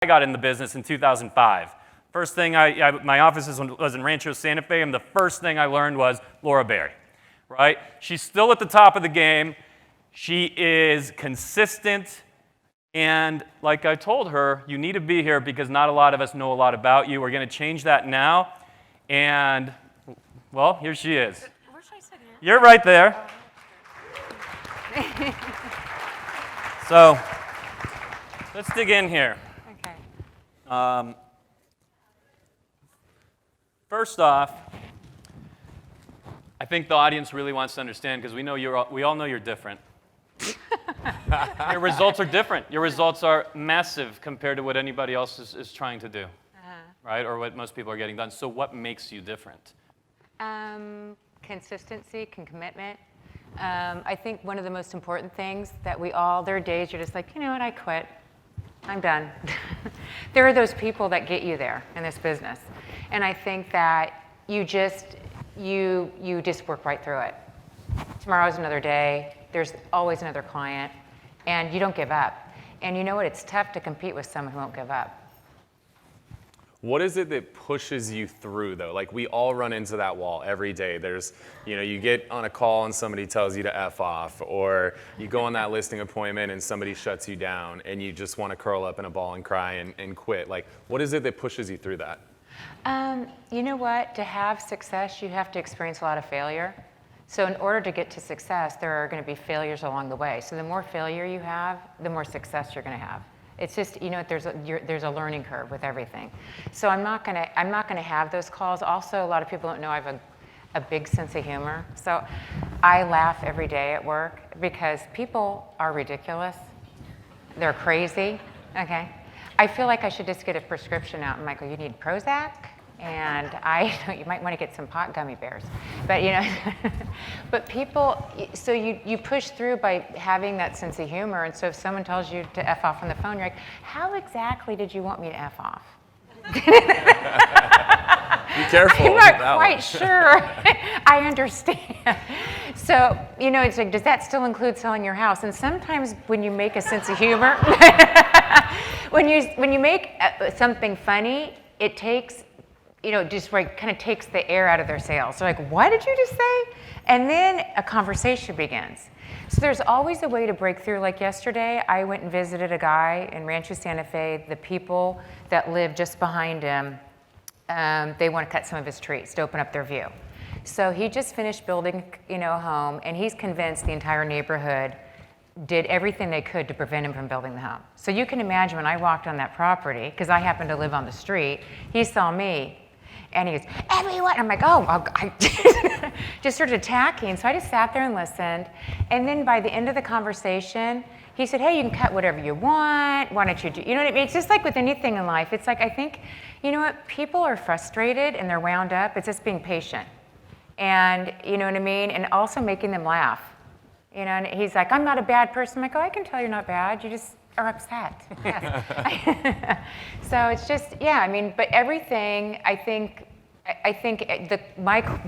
I got in the business in 2005. First thing my office was in Rancho Santa Fe, and the first thing I learned was Laura Berry, right? She's still at the top of the game. She is consistent, and like I told her, you need to be here because not a lot of us know a lot about you. We're going to change that now, and, well, here she is. Where should I sit here? You're right there. So, let's dig in here. Okay. First off, I think the audience really wants to understand because we all know you're different. Your results are different. Your results are massive compared to what anybody else is trying to do, right? Or what most people are getting done. So what makes you different? Consistency, commitment. I think one of the most important things that there are days you're just like, you know what, I quit. I'm done. There are those people that get you there in this business. And I think that you just work right through it. Tomorrow's another day. There's always another client. And you don't give up. And you know what? It's tough to compete with someone who won't give up. What is it that pushes you through, though? Like, we all run into that wall every day. There's, you get on a call and somebody tells you to F off, or you go on that listing appointment and somebody shuts you down and you just want to curl up in a ball and cry and quit. Like, what is it that pushes you through that? You know what? To have success, you have to experience a lot of failure. So in order to get to success, there are going to be failures along the way. So the more failure you have, the more success you're going to have. It's just, there's a learning curve with everything. So I'm not gonna have those calls. Also, a lot of people don't know I have a big sense of humor. So I laugh every day at work because people are ridiculous. They're crazy, okay? I feel like I should just get a prescription out and Michael, you need Prozac? And you might want to get some pot gummy bears. But but people, so you push through by having that sense of humor. And so if someone tells you to F off on the phone, you're like, how exactly did you want me to F off? Be careful. I'm not quite sure. I understand. So, it's like, does that still include selling your house? And sometimes when you make a sense of humor, when you make something funny, it takes, just like kind of takes the air out of their sails. So like, what did you just say? And then a conversation begins. So there's always a way to break through. Like yesterday, I went and visited a guy in Rancho Santa Fe. The people that live just behind him, they want to cut some of his trees to open up their view. So he just finished building, a home, and he's convinced the entire neighborhood did everything they could to prevent him from building the home. So you can imagine when I walked on that property, because I happen to live on the street, he saw me, and he goes, everyone, I'm like, I just started attacking. So I just sat there and listened. And then by the end of the conversation, he said, hey, you can cut whatever you want. Why don't you do, you know what I mean? It's just like with anything in life. It's like, I think, you know what? People are frustrated and they're wound up. It's just being patient. And you know what I mean? And also making them laugh. And he's like, I'm not a bad person. I'm like, I can tell you're not bad. You just are upset. Yes. So it's just, but everything, I think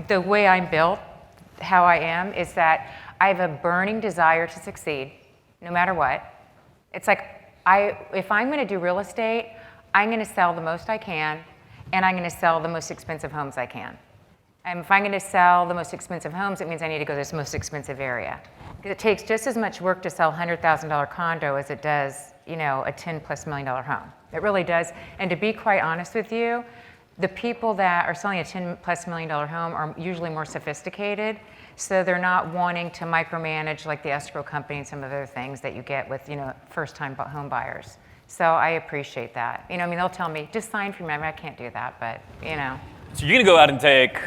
the way I'm built, how I am, is that I have a burning desire to succeed, no matter what. It's like, if I'm going to do real estate, I'm going to sell the most I can, and I'm going to sell the most expensive homes I can. And if I'm going to sell the most expensive homes, it means I need to go to this most expensive area. Because it takes just as much work to sell a $100,000 condo as it does, a $10+ million home. It really does. And to be quite honest with you, the people that are selling a $10+ million home are usually more sophisticated, so they're not wanting to micromanage like the escrow company and some other things that you get with, first-time home buyers. So I appreciate that. They'll tell me, just sign for me. I can't do that, but, So you're going to go out and take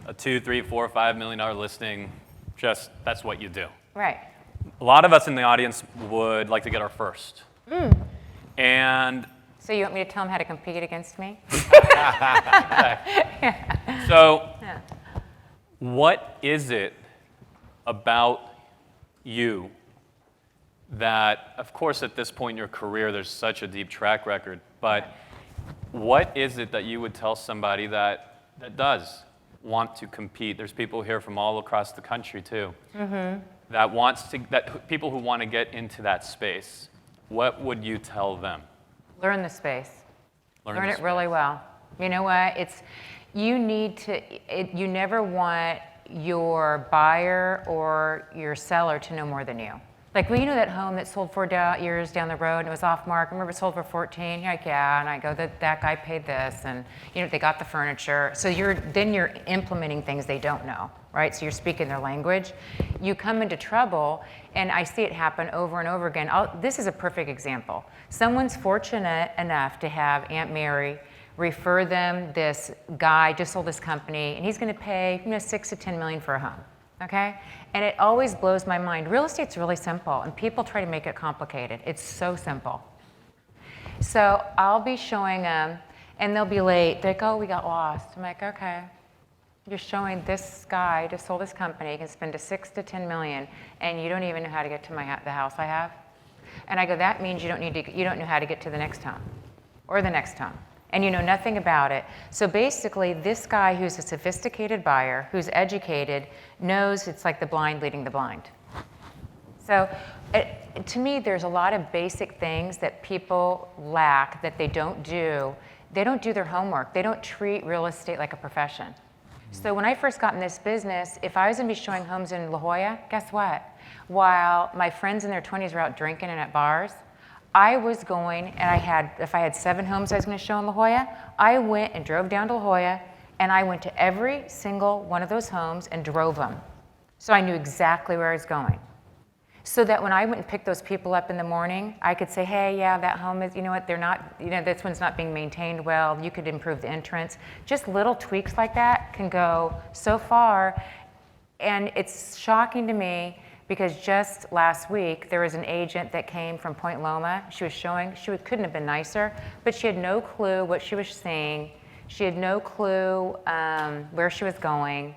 a $2, $3, $4, $5 million listing, that's what you do. Right. A lot of us in the audience would like to get our first. And so you want me to tell them how to compete against me? So what is it about you that, of course, at this point in your career, there's such a deep track record, but what is it that you would tell somebody that does want to compete? There's people here from all across the country, too, that people who want to get into that space. What would you tell them? Learn the space. Learn the it really space. well. You know what? You need to, you never want your buyer or your seller to know more than you. Like, well, you know that home that sold 4 years down the road and it was off market. Remember it sold for 14? You're like, yeah. And I go, that guy paid this, and they got the furniture. So then you're implementing things they don't know, right? So you're speaking their language. You come into trouble, and I see it happen over and over again. This is a perfect example. Someone's fortunate enough to have Aunt Mary refer them this guy just sold this company, and he's going to pay $6 to $10 million for a home. Okay? And it always blows my mind. Real estate's really simple, and people try to make it complicated. It's so simple. So I'll be showing them, and they'll be late. They're like, oh, we got lost. I'm like, okay. You're showing this guy just sold his company, he can spend a $6 to $10 million, and you don't even know how to get to the house I have? And I go, that means you don't know how to get to the next home, or the next home. And you know nothing about it. So basically, this guy who's a sophisticated buyer, who's educated, knows it's like the blind leading the blind. So to me, there's a lot of basic things that people lack that they don't do. They don't do their homework. They don't treat real estate like a profession. So when I first got in this business, if I was going to be showing homes in La Jolla, guess what? While my friends in their 20s were out drinking and at bars, I was going, and if I had 7 homes I was going to show in La Jolla, I went and drove down to La Jolla, and I went to every single one of those homes and drove them. So I knew exactly where I was going. So that when I went and picked those people up in the morning, I could say, hey, yeah, that home is, they're not, this one's not being maintained well. You could improve the entrance. Just little tweaks like that can go so far. And it's shocking to me, because just last week, there was an agent that came from Point Loma. She was showing, couldn't have been nicer, but she had no clue what she was seeing. She had no clue where she was going.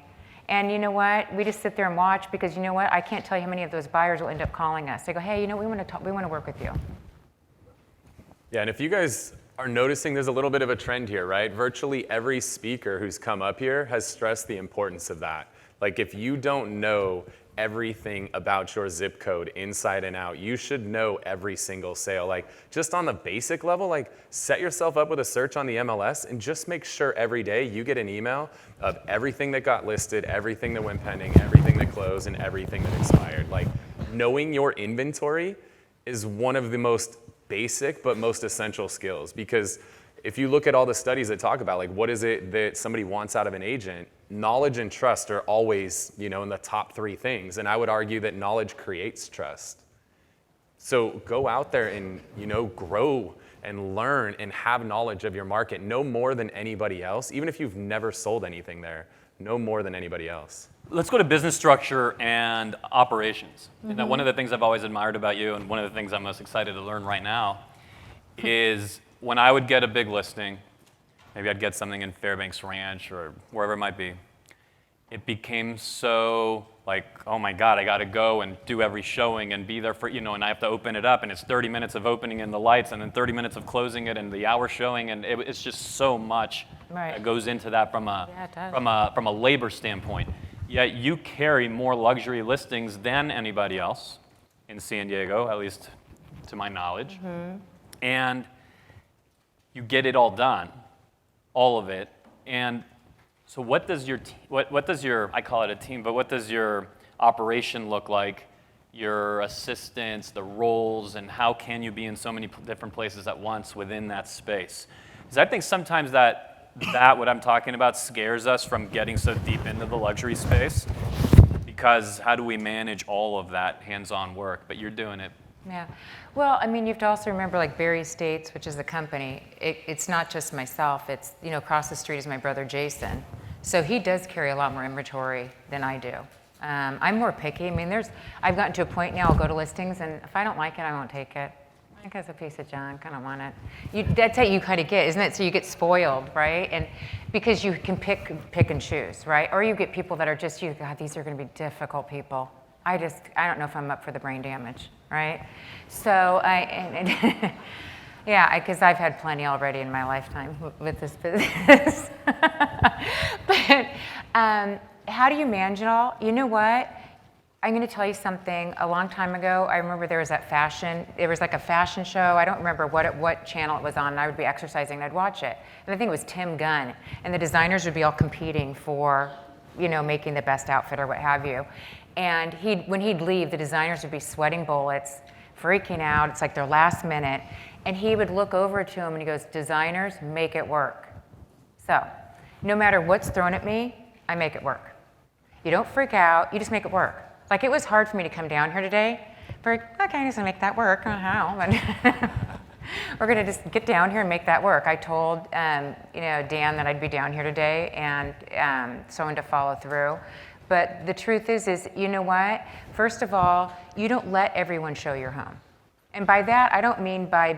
And you know what? We just sit there and watch, because you know what? I can't tell you how many of those buyers will end up calling us. They go, hey, we want to talk, we want to work with you. Yeah, and if you guys are noticing, there's a little bit of a trend here, right? Virtually every speaker who's come up here has stressed the importance of that. Like, if you don't know everything about your zip code inside and out, you should know every single sale. Like, just on the basic level, like, set yourself up with a search on the MLS and just make sure every day you get an email of everything that got listed, everything that went pending, everything that closed, and everything that expired. Like, knowing your inventory is one of the most basic but most essential skills, because if you look at all the studies that talk about, like, what is it that somebody wants out of an agent, knowledge and trust are always, in the top 3 things. And I would argue that knowledge creates trust. So go out there and, grow and learn and have knowledge of your market. Know more than anybody else. Even if you've never sold anything there, know more than anybody else. Let's go to business structure and operations. Mm-hmm. And one of the things I've always admired about you, and one of the things I'm most excited to learn right now, is when I would get a big listing, maybe I'd get something in Fairbanks Ranch or wherever it might be, it became so like, oh my God, I got to go and do every showing and be there for, and I have to open it up, and it's 30 minutes of opening and the lights, and then 30 minutes of closing it and the hour showing, and it's just so much that goes into that from a labor standpoint. Yet you carry more luxury listings than anybody else in San Diego, at least to my knowledge. Mm-hmm. And you get it all done, all of it. And so what does your I call it a team, but what does your operation look like, your assistants, the roles, and how can you be in so many different places at once within that space? Because I think sometimes that what I'm talking about scares us from getting so deep into the luxury space, because how do we manage all of that hands-on work? But you're doing it. Yeah. Well, I mean, you have to also remember, like Barry Estates, which is the company, it's not just myself. It's, across the street is my brother Jason. So he does carry a lot more inventory than I do. I'm more picky. I mean, I've gotten to a point now, I'll go to listings, and if I don't like it, I won't take it. I think it's a piece of junk. I don't want it. That's how you kind of get, isn't it? So you get spoiled, right? And because you can pick and choose, right? Or you get people that are just, God, these are going to be difficult people. I don't know if I'm up for the brain damage, right? So yeah, because I've had plenty already in my lifetime with this business. But how do you manage it all? You know what? I'm going to tell you something. A long time ago, I remember there was like a fashion show. I don't remember what channel it was on. And I would be exercising and I'd watch it. And I think it was Tim Gunn. And the designers would be all competing for, making the best outfit or what have you. And when he'd leave, the designers would be sweating bullets, freaking out. It's like their last minute. And he would look over to him and he goes, designers, make it work. So no matter what's thrown at me, I make it work. You don't freak out. You just make it work. Like, it was hard for me to come down here today. Okay, I'm just gonna make that work. How? We're gonna just get down here and make that work. I told Dan that I'd be down here today, and someone to follow through. But the truth is, you know what? First of all, you don't let everyone show your home. And by that, I don't mean by,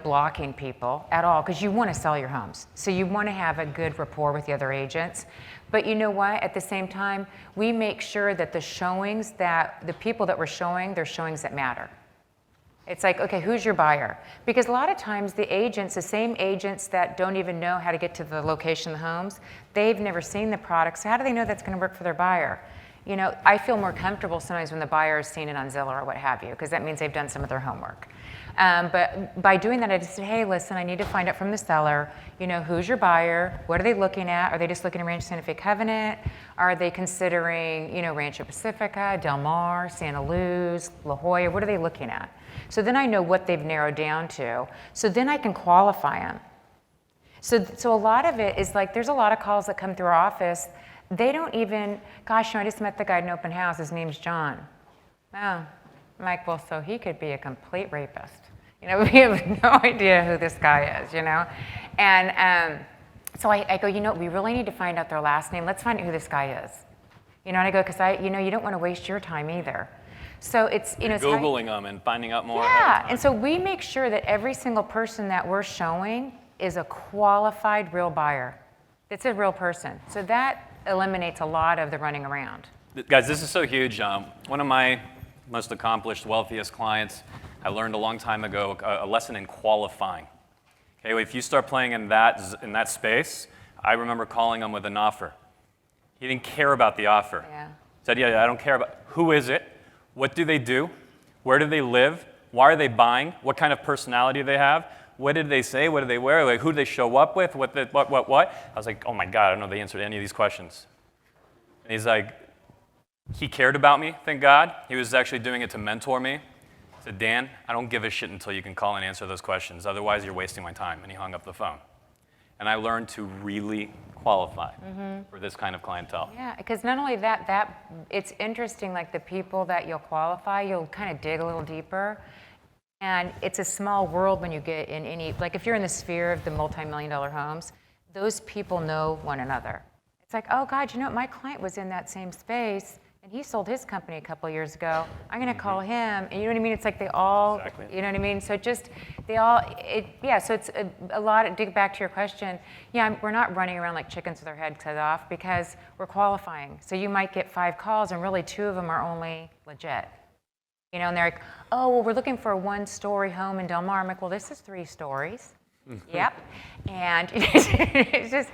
blocking people at all, because you want to sell your homes. So you want to have a good rapport with the other agents. But you know what? At the same time, we make sure that the people that we're showing, they're showings that matter. It's like, okay, who's your buyer? Because a lot of times the same agents that don't even know how to get to the location of the homes, they've never seen the product. So how do they know that's going to work for their buyer? I feel more comfortable sometimes when the buyer has seen it on Zillow or what have you, because that means they've done some of their homework. But by doing that, I just said, hey, listen, I need to find out from the seller, who's your buyer? What are they looking at? Are they just looking at Rancho Santa Fe Covenant? Are they considering, Rancho Pacifica, Del Mar, Santa Luz, La Jolla? What are they looking at? So then I know what they've narrowed down to. So then I can qualify them. So a lot of it is like, there's a lot of calls that come through our office. They don't even, gosh, I just met the guy in open house. His name's John. Oh, I'm like, well, so he could be a complete rapist. We have no idea who this guy is, And so I go, we really need to find out their last name. Let's find out who this guy is. And I go, because you don't want to waste your time either. So it's, it's Googling them and finding out more. Yeah, and so we make sure that every single person that we're showing is a qualified real buyer. It's a real person. So that eliminates a lot of the running around. Guys, this is so huge. One of my most accomplished, wealthiest clients, I learned a long time ago a lesson in qualifying. Okay, if you start playing in that space, I remember calling him with an offer. He didn't care about the offer. Yeah. Said, yeah, I don't care about who is it, what do they do, where do they live, why are they buying, what kind of personality do they have, what did they say, what did they wear, like, who did they show up with, what. I was like, oh my God, I don't know the answer to any of these questions. And he's like, he cared about me, thank God. He was actually doing it to mentor me. He said, Dan, I don't give a shit until you can call and answer those questions. Otherwise, you're wasting my time. And he hung up the phone. And I learned to really qualify for this kind of clientele. Yeah, because not only that it's interesting, like the people that you'll qualify, you'll kind of dig a little deeper. And it's a small world when you get in any, like if you're in the sphere of the multi-million-dollar homes, those people know one another. It's like, oh God, my client was in that same space and he sold his company a couple of years ago. I'm gonna call him, and you know what I mean? It's like they all, Exactly. You know what I mean? So so it's a lot, dig back to your question. Yeah, we're not running around like chickens with our heads cut off because we're qualifying. So you might get 5 calls and really 2 of them are only legit. And they're like, oh, well, we're looking for a 1-story home in Del Mar. I'm like, well, this is 3 stories. Yep. And it's just,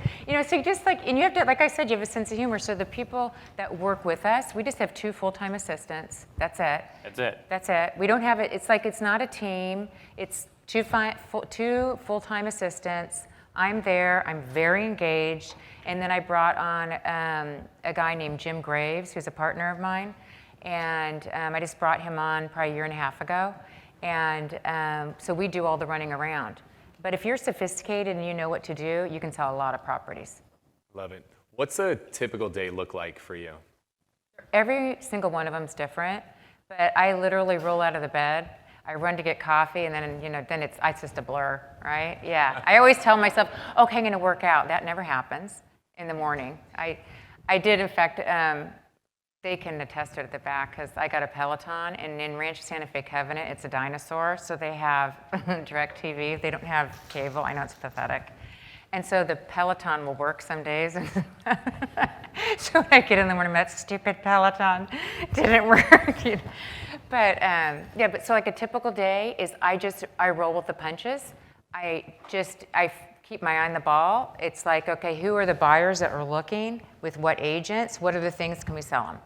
so you just like, and you have to, like I said, you have a sense of humor. So the people that work with us, we just have 2 full-time assistants. That's it. That's it. We don't have it. It's like, it's not a team. It's 2 full-time assistants. I'm there. I'm very engaged. And then I brought on a guy named Jim Graves, who's a partner of mine. And I just brought him on probably a year and a half ago. And so we do all the running around. But if you're sophisticated and you know what to do, you can sell a lot of properties. Love it. What's a typical day look like for you? Every single one of them is different. But I literally roll out of the bed. I run to get coffee, and then it's just a blur, right? Yeah. I always tell myself, okay, I'm going to work out. That never happens in the morning. I did, in fact, they can attest to it at the back because I got a Peloton, and in Rancho Santa Fe Covenant, it's a dinosaur, so they have direct TV. They don't have cable. I know it's pathetic. And so the Peloton will work some days. So when I get in the morning, that stupid Peloton didn't work. But so like a typical day is I roll with the punches. I keep my eye on the ball. It's like, okay, who are the buyers that are looking? With what agents? What other things can we sell them?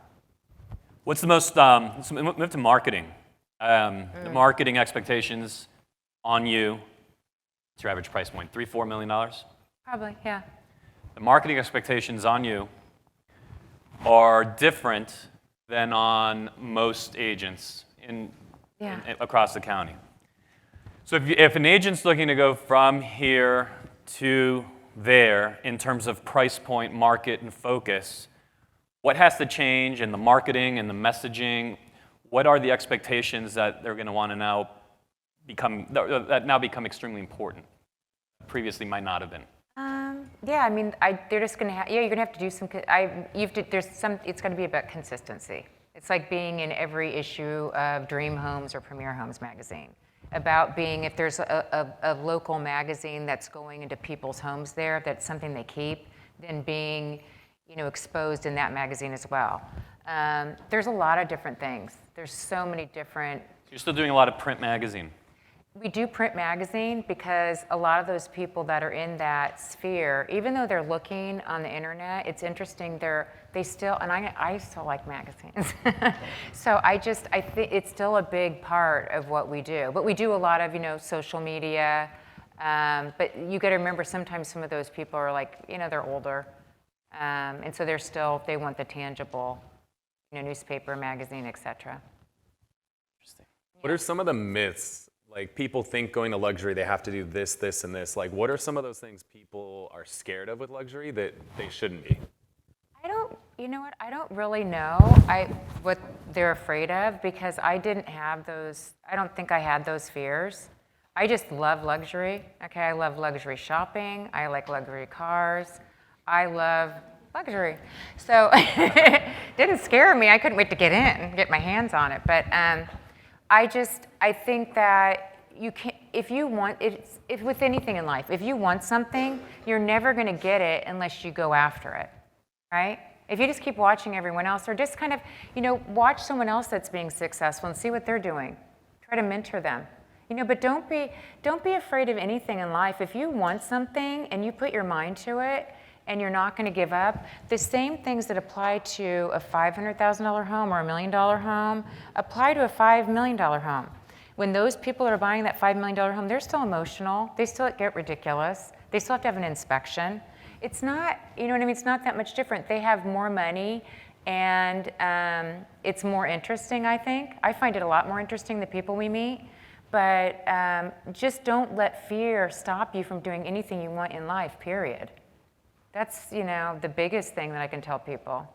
What's the most, let's move to marketing. The marketing expectations on you, what's your average price point, $3-4 million? Probably, yeah. The marketing expectations on you are different than on most agents across the county. So if an agent's looking to go from here to there in terms of price point, market, and focus, what has to change in the marketing and the messaging? What are the expectations that they're going to want to now become extremely important? Previously might not have been. Yeah, I mean, they're just going to have, you're going to have to do some, it's going to be about consistency. It's like being in every issue of Dream Homes or Premier Homes magazine. About being, if there's a local magazine that's going into people's homes there, that's something they keep, then being, exposed in that magazine as well. There's a lot of different things. There's so many different. You're still doing a lot of print magazine. We do print magazine because a lot of those people that are in that sphere, even though they're looking on the internet, it's interesting. I still like magazines. So I think it's still a big part of what we do. But we do a lot of social media. But you got to remember, sometimes some of those people are like, they're older, and so they want the tangible, newspaper, magazine, etc. Interesting. What are some of the myths? Like, people think going to luxury, they have to do this, this, and this. Like, what are some of those things people are scared of with luxury that they shouldn't be? I don't really know what they're afraid of, because I didn't have those, I don't think I had those fears. I just love luxury, okay? I love luxury shopping. I like luxury cars. I love luxury. So it didn't scare me. I couldn't wait to get in, get my hands on it. But I think that you can't, if with anything in life, if you want something, you're never going to get it unless you go after it, right? If you just keep watching everyone else, or just kind of, watch someone else that's being successful and see what they're doing. Try to mentor them. But don't be afraid of anything in life. If you want something and you put your mind to it and you're not going to give up, the same things that apply to a $500,000 home or a $1 million home apply to a $5 million home. When those people are buying that $5 million home, they're still emotional. They still get ridiculous. They still have to have an inspection. It's not, it's not that much different. They have more money, and it's more interesting, I think. I find it a lot more interesting, the people we meet. But just don't let fear stop you from doing anything you want in life, period. That's, the biggest thing that I can tell people.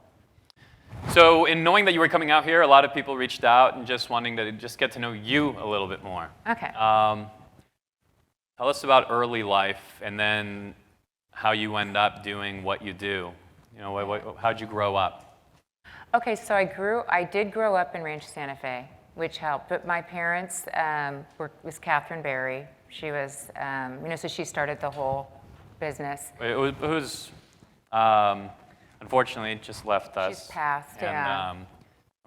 So in knowing that you were coming out here, a lot of people reached out and just wanting to just get to know you a little bit more. Okay. Tell us about early life, and then how you end up doing what you do. How'd you grow up? Okay, so I did grow up in Rancho Santa Fe, which helped. But my parents was Catherine Berry. She was, so she started the whole business. Who's unfortunately just left us. She's passed, and, yeah.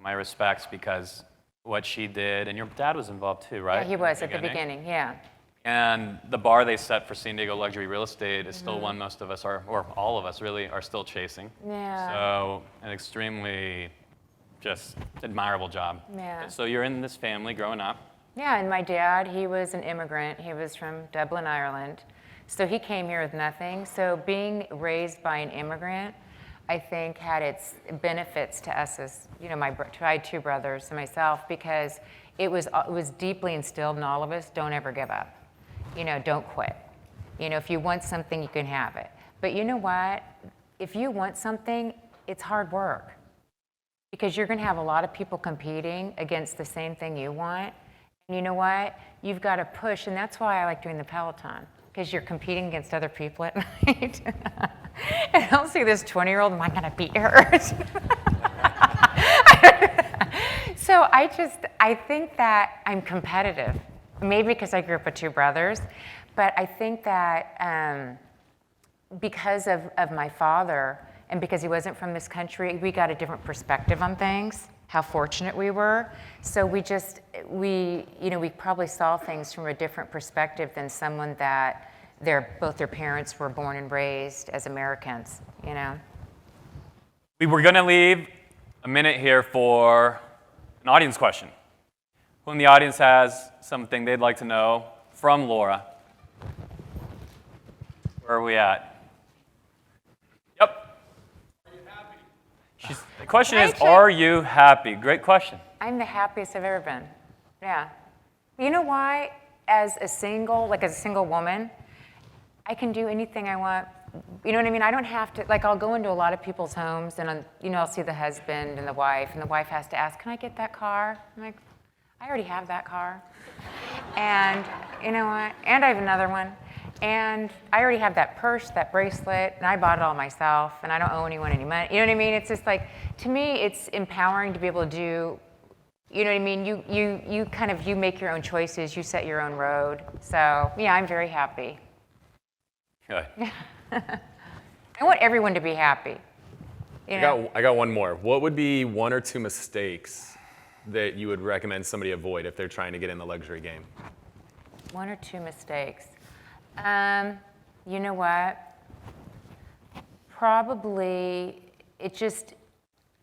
My respects, because what she did, and your dad was involved too, right? Yeah, he was at the beginning, yeah. And the bar they set for San Diego luxury real estate is still one most of us are, or all of us really, are still chasing. Yeah. So an extremely just admirable job. Yeah. So you're in this family growing up. Yeah, and my dad, he was an immigrant. He was from Dublin, Ireland. So he came here with nothing. So being raised by an immigrant, I think, had its benefits to us as, I had two brothers and myself, because it was deeply instilled in all of us, don't ever give up. Don't quit. If you want something, you can have it. But you know what? If you want something, it's hard work, because you're going to have a lot of people competing against the same thing you want. And you know what? You've got to push, and that's why I like doing the Peloton, because you're competing against other people at night. And I'll see this 20-year-old, am I going to beat her? So I think that I'm competitive, maybe because I grew up with two brothers, but I think that because of my father, and because he wasn't from this country, we got a different perspective on things, how fortunate we were. So we probably saw things from a different perspective than someone that both their parents were born and raised as Americans, We were going to leave a minute here for an audience question. Who in the audience has something they'd like to know from Laura? Where are we at? Yep. Are you happy? The question is, are you happy? Great question. I'm the happiest I've ever been. Yeah. You know why? As a single woman, I can do anything I want. You know what I mean? I don't have to, like, I'll go into a lot of people's homes and, I'll see the husband and the wife has to ask, can I get that car? I'm like, I already have that car. And you know what? And I have another one. And I already have that purse, that bracelet, and I bought it all myself, and I don't owe anyone any money. You know what I mean? It's just like, to me, it's empowering to be able to do, you know what I mean? You make your own choices, you set your own road. So yeah, I'm very happy. Good. I want everyone to be happy. You know? I got one more. What would be one or two mistakes that you would recommend somebody avoid if they're trying to get in the luxury game? One or two mistakes. You know what? Probably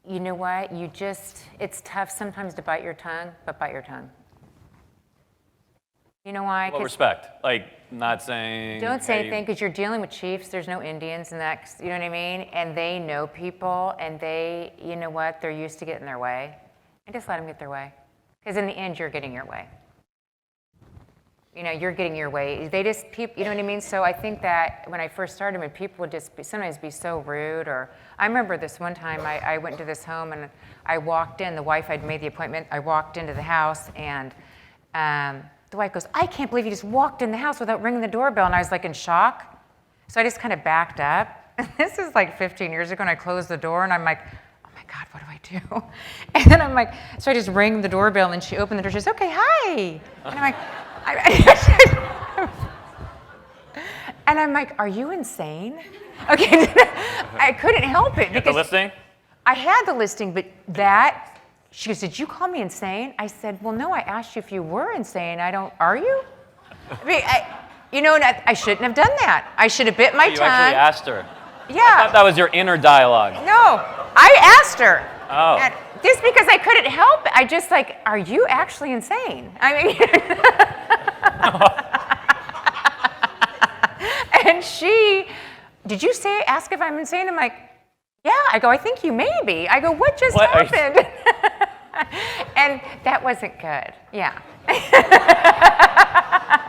you know what? It's tough sometimes to bite your tongue, but bite your tongue. You know why? What respect? Like, not saying... Don't say anything, because you're dealing with chiefs. There's no Indians, and you know what I mean? And they know people, and you know what? They're used to getting their way. And just let them get their way. Because in the end, you're getting your way. You know, you're getting your way. You know what I mean? So I think that when I first started, when people would sometimes be so rude, or I remember this one time I went into this home and I walked in, the wife had made the appointment, I walked into the house and the wife goes, I can't believe you just walked in the house without ringing the doorbell, and I was like in shock. So I just kind of backed up. This is like 15 years ago, and I closed the door and I'm like, oh my God, what do I do? And then I'm like, so I just rang the doorbell and she opened the door, she says, okay, hi. And I'm like, and I'm like, are you insane? Okay, I couldn't help it. You had the listing? I had the listing, but she goes, did you call me insane? I said, well, no, I asked you if you were insane. Are you? I mean, I shouldn't have done that. I should have bit my tongue. You actually asked her. Yeah. I thought that was your inner dialogue. No, I asked her. Oh. And just because I couldn't help it, I just like, are you actually insane? I mean, and did you ask if I'm insane? I'm like, yeah. I go, I think you may be. I go, what just happened? And that wasn't good. Yeah.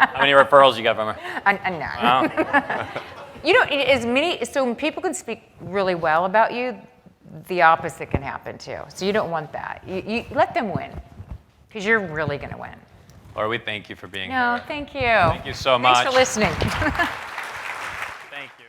How many referrals you got from her? None. Wow. You know, so when people can speak really well about you, the opposite can happen too. So you don't want that. You let them win, because you're really going to win. Laura, we thank you for being No, here. thank you. Thank you so much. Thanks for listening. Thank you.